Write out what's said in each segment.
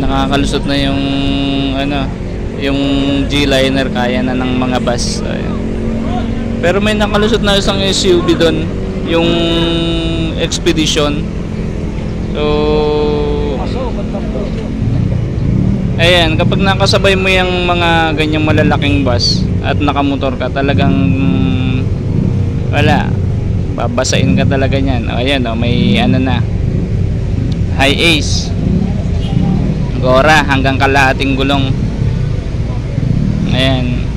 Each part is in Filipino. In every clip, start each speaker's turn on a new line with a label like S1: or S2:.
S1: nakakalusot na yung ano, yung G-Liner, kaya na ng mga bus. Ayan. Pero may nakalusot na isang SUV doon, yung Expedition. So ayan, kapag nakasabay mo yung mga ganyang malalaking bus at nakamotor ka, talagang wala, babasain ka talaga niyan. Ayan, may ano na, high ace, Gora hanggang kalahating gulong. Ayan,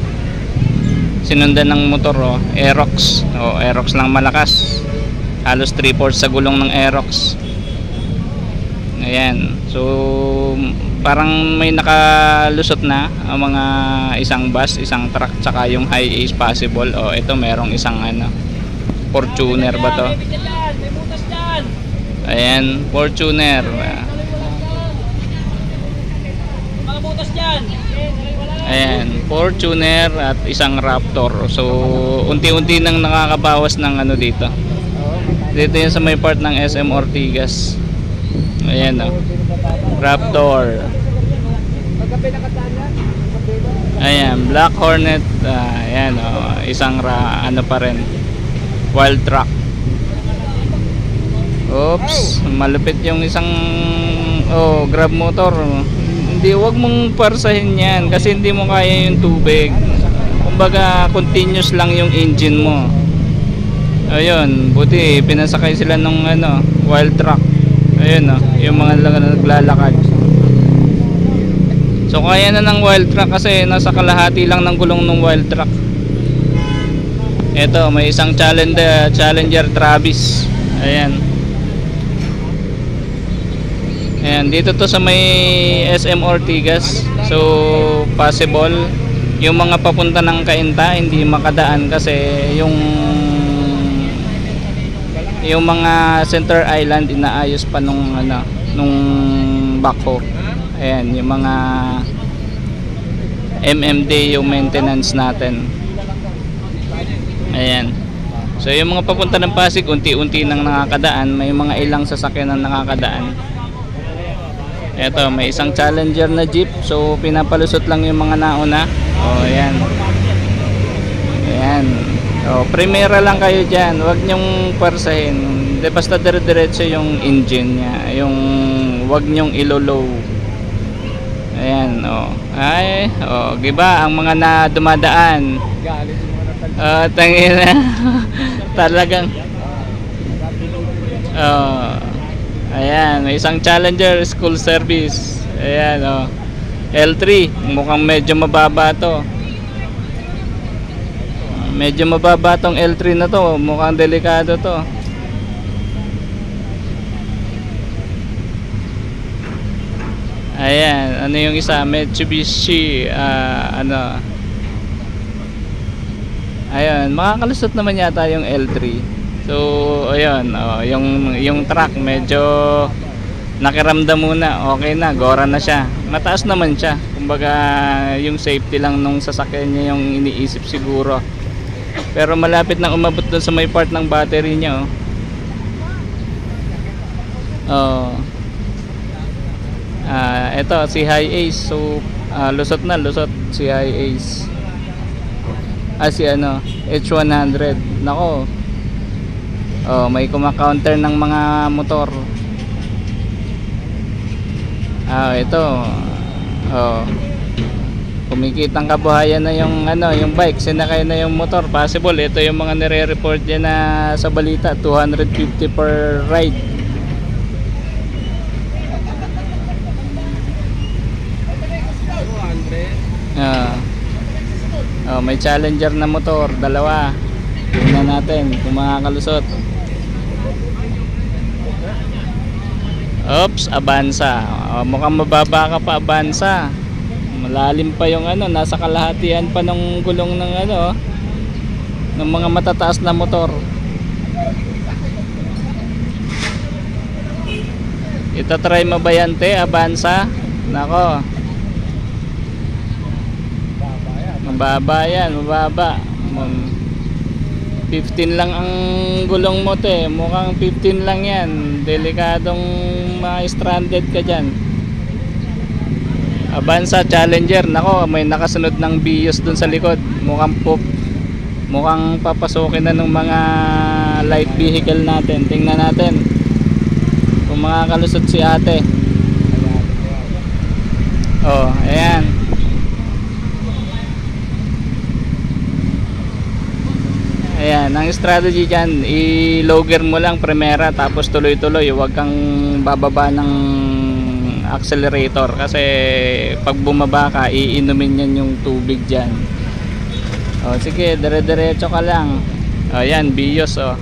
S1: sinundan ng motor, Aerox. Aerox lang malakas, halos 3/4 sa gulong ng Aerox. Ayan, so parang may nakalusot na ang mga isang bus, isang truck, tsaka yung high ace possible. Ito merong isang ano, Fortuner ba to? Ayan, Fortuner. Ayan, Fortuner at isang Raptor. So unti-unti nang nakakabawas ng ano dito. Dito yan sa may part ng SM Ortigas. Ayan, Raptor. Ayan, Black Hornet. Ayan, isang ano pa rin, Wild Truck. Oops, malupit yung isang grab motor. Hindi, wag mong parsahin yan kasi hindi mo kaya yung tubig. Kumbaga continuous lang yung engine mo. Ayun, buti pinasakay sila nung ano, Wild Truck. Ayun, yung mga naglalakad. So kaya na ng Wild Truck kasi nasa kalahati lang ng gulong ng Wild Truck. Ito, may isang Challenger Travis. Ayan. Ayan, dito to sa may SM Ortigas. So possible yung mga papunta ng Cainta hindi makadaan kasi yung mga Center Island inaayos pa nung ano, nung backhoe. Ayan, yung mga MMD yung maintenance natin. Ayan. So yung mga papunta ng Pasig unti-unti nang nakakadaan, may mga ilang sasakyan na nakakadaan. Eto, may isang Challenger na jeep. So pinapalusot lang yung mga nauna. Ayan. Ayan. Primera lang kayo dyan. Huwag nyong parsahin. Basta dire-diretso yung engine nya. Yung huwag nyong ilo-low. Ayan. Ay, giba ang mga na dumadaan. Tangina. Talagang ayan, may isang Challenger school service. Ayan, L3. Mukhang medyo mababa to. Medyo mababa tong L3 na to. Mukhang delikado to. Ayan, ano yung isa? Mitsubishi ano. Ayun, makakalusot naman yata yung L3. So ayun, yung truck medyo nakiramdam muna. Okay na, Gora na siya. Mataas naman siya. Kumbaga yung safety lang nung sasakyan niya yung iniisip siguro. Pero malapit nang umabot doon sa may part ng battery niya. Ito si High Ace. So lusot si High Ace. Si ano, H100. Nako. May kuma-counter ng mga motor. Ito. Kumikitang kabuhayan na yung ano, yung bike, sinakay na yung motor. Possible ito yung mga nire-report diyan na sa balita, 250 per ride. May Challenger na motor, dalawa. Tingnan natin kung makakalusot. Oops, Avanza. Mukhang mababa ka pa, Avanza. Malalim pa yung ano, nasa kalahatian pa ng gulong ng ano, ng mga matataas na motor. Itatry mo ba yan, te, Avanza? Nako. Mababa yan, mababa. 15 lang ang gulong mo, te. Mukhang 15 lang yan. Delikadong ma-stranded ka dyan. Avanza Challenger. Nako, may nakasunod ng Vios dun sa likod. Mukhang papasukin na ng mga light vehicle natin. Tingnan natin kung makakalusot si ate. Oh, ayan. Ayan, ang strategy dyan, i-lower mo lang primera tapos tuloy-tuloy, huwag kang bababa ng accelerator kasi pag bumaba ka, iinumin yan yung tubig dyan. O sige, dire-diretso ka lang. O yan, Vios o.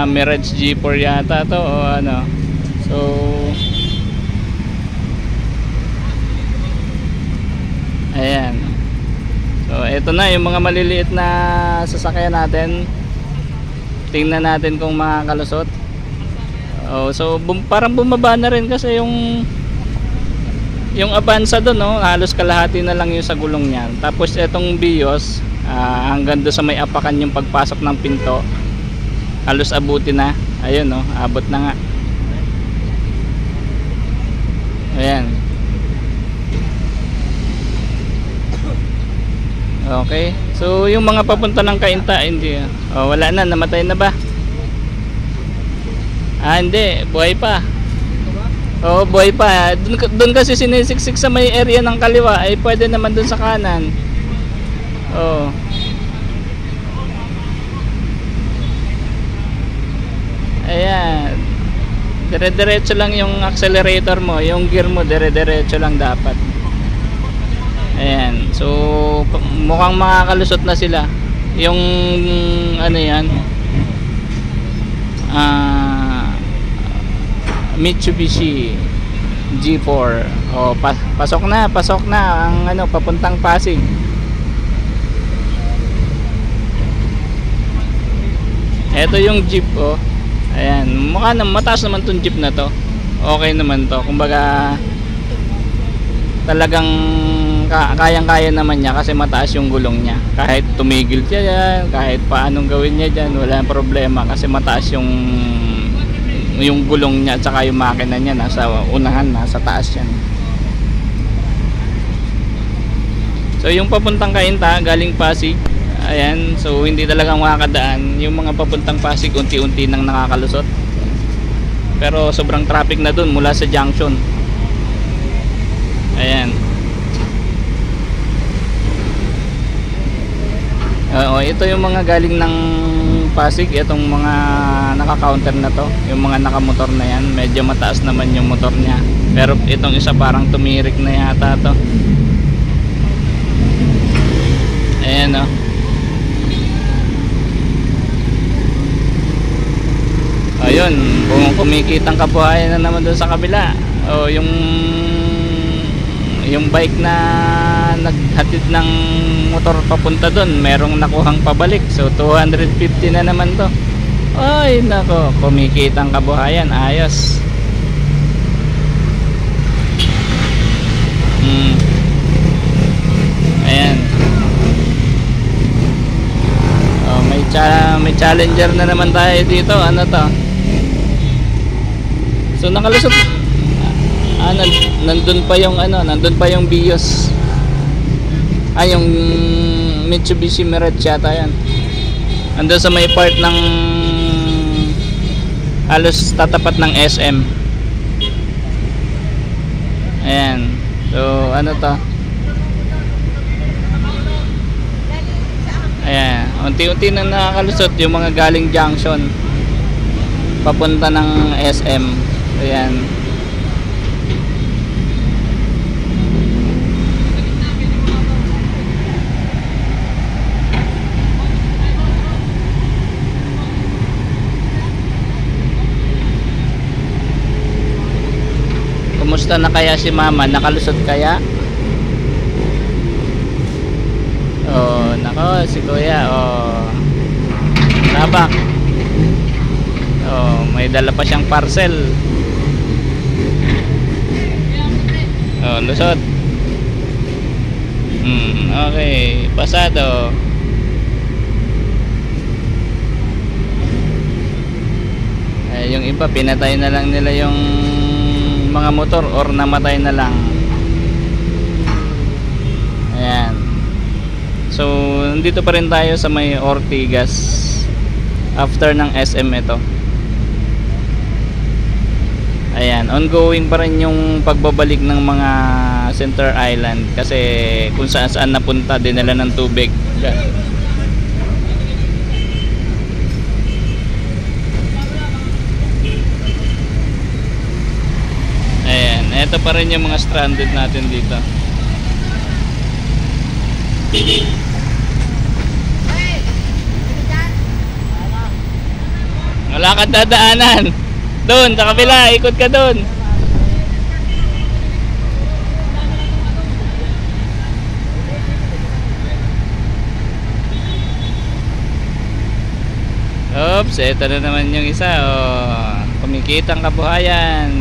S1: Mirage G4 yata to o ano. So ayan. So, ito na yung mga maliliit na sasakyan natin. Tingnan natin kung makakalusot. So, parang bumaba na rin kasi yung Avanza doon, no? Halos kalahati na lang yung sa gulong niyan. Tapos itong Vios, hanggang doon sa may apakan yung pagpasok ng pinto. Halos abuti na. Ayun, no? Abot na nga. Ayan. Okay, so yung mga papunta ng Cainta, hindi. Wala na, namatay na ba? Hindi, buhay pa. Buhay pa. Doon kasi sinisiksik sa may area ng kaliwa, ay pwede naman doon sa kanan. Ayan. Dire-diretso lang yung accelerator mo, yung gear mo dire-diretso lang dapat. Ayan, so mukhang makakalusot na sila. Yung ano yan, Mitsubishi G4. Pasok na ang ano, papuntang Pasig. Ito yung jeep oh. Ayan, mukha na mataas naman tong jeep na to. Okay naman to. Kumbaga talagang kayang-kaya naman niya kasi mataas yung gulong niya. Kahit tumigil siya yan, kahit paanong gawin niya dyan, wala problema kasi mataas yung gulong niya at saka yung makina niya nasa unahan, nasa taas yan. So yung papuntang Cainta galing Pasig, ayan, so hindi talagang makakadaan. Yung mga papuntang Pasig unti-unti nang nakakalusot, pero sobrang traffic na dun mula sa junction. Ayan. Ito yung mga galing ng Pasig, itong mga naka-counter na to, yung mga nakamotor na yan, medyo mataas naman yung motor niya. Pero itong isa parang tumirik na yata to. Ayan o. Ayun, kung kumikitang kabuhayan na naman doon sa kabila. Yung bike na naghatid ng motor papunta doon, merong nakuhang pabalik. So 250 na naman to. Ay nako, kumikitang kabuhayan, ayos. Ayan. May Challenger na naman tayo dito. Ano to? So nakalusot. Nandun pa yung Vios. Yung Mitsubishi Mirage yata yan. Nandun sa may part ng halos tatapat ng SM. Ayan. So ano to? Ayan. Unti-unti na nakakalusot yung mga galing junction papunta ng SM. Ayan. Kumusta na kaya si mama? Nakalusot kaya? Nako, si kuya. Labak. May dala pa siyang parcel. Lusot. Okay, pasado. Yung iba pinatay na lang nila yung yung mga motor or namatay na lang. Ayan. So nandito pa rin tayo sa may Ortigas after ng SM ito. Ayan, ongoing pa rin yung pagbabalik ng mga Center Island kasi kung saan saan napunta dinala ng tubig. Ayan, ito pa rin yung mga stranded natin dito. Wala kang dadaanan. Doon, sa kabila, ikot ka doon. Oops, ito na naman yung isa. Oh, kumikitang kabuhayan.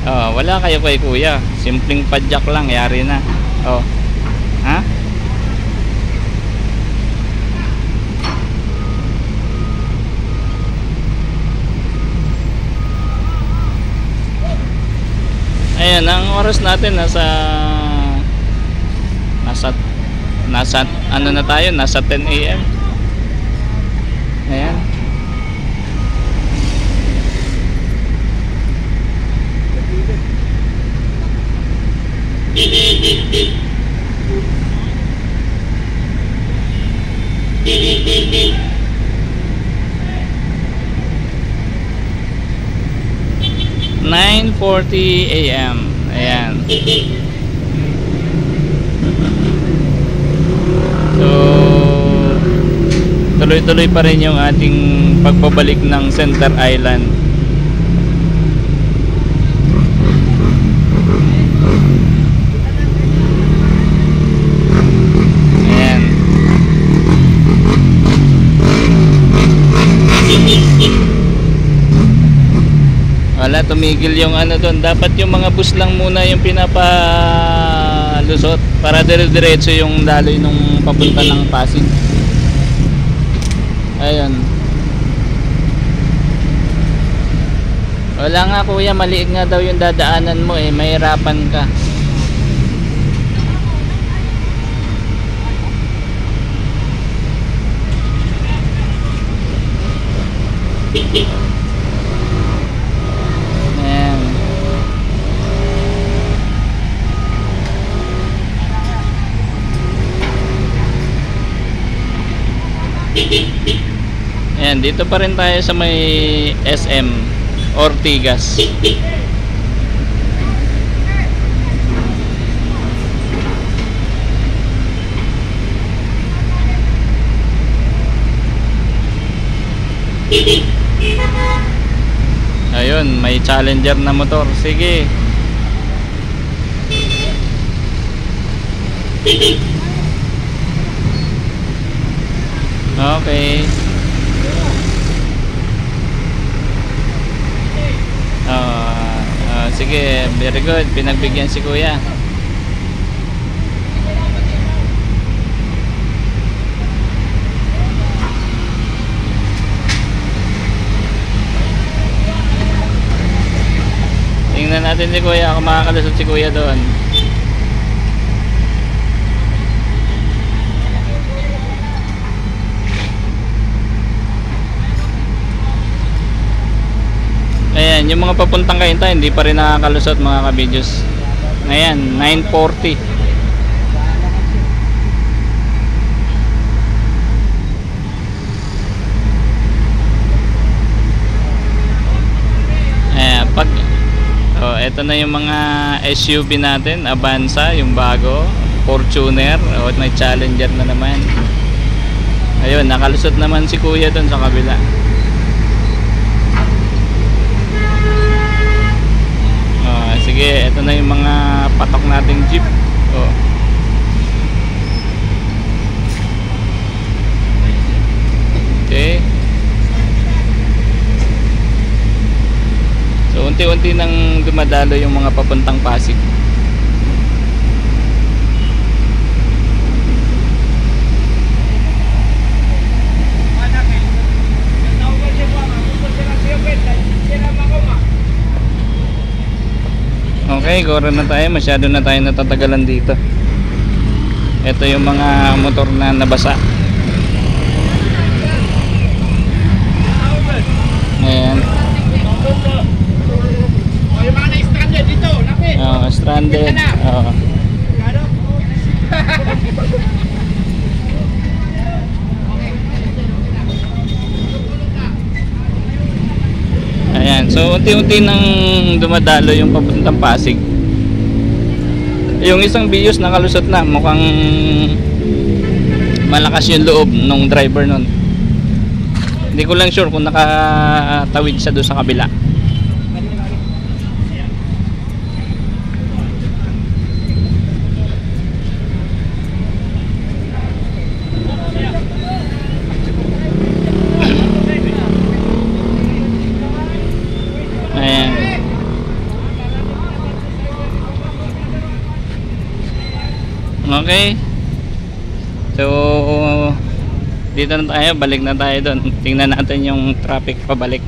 S1: Oh, wala kayo kay kuya. Simpleng padjak lang, yari na. Oh. Ha? Ayan, ang oras natin nasa ano na tayo, nasa 10 AM. Ayan. (9:40 AM). Ayan. So tuloy-tuloy pa rin yung ating pagbabalik ng Center Island. Ayan. Wala, tumigil yung ano doon. Dapat yung mga bus lang muna yung pinapalusot para dire-diretso yung daloy nung papunta ng Pasig. Ayun. Wala nga kuya, maliit nga daw yung dadaanan mo eh, mahirapan ka. Ayan, dito pa rin tayo sa may SM Ortigas. Ayun, may Challenger na motor. Sige. Okay. Sige, very good. Pinagbigyan si kuya. Tingnan natin si kuya kung makakalusot si kuya doon. Ayan, yung mga papuntang Kainta hindi pa rin nakakalusot mga ka-videos. Ayan, 9:40. Ayan, eto na yung mga SUV natin, Avanza, yung bago, Fortuner, may Challenger na naman. Ayun, nakalusot naman si kuya doon sa kabila. Sige, ito na yung mga patok nating jeep. Oh. Okay. So unti-unti nang dumadalo yung mga papuntang Pasig. Okay, gora na tayo. Masyado na tayo natatagalan dito. Ito yung mga motor na nabasa. Ayan.
S2: Yung mga na-stranded dito, lapit.
S1: Oh, stranded. Oh. Ayan, so unti-unti nang dumadalo yung papuntang Pasig. Yung isang Vios nakalusot na, mukhang malakas yung loob nung driver nun. Hindi ko lang sure kung nakatawid siya doon sa kabila. Ayan. Okay. So dito na tayo, balik na tayo doon. Tingnan natin yung traffic pabalik.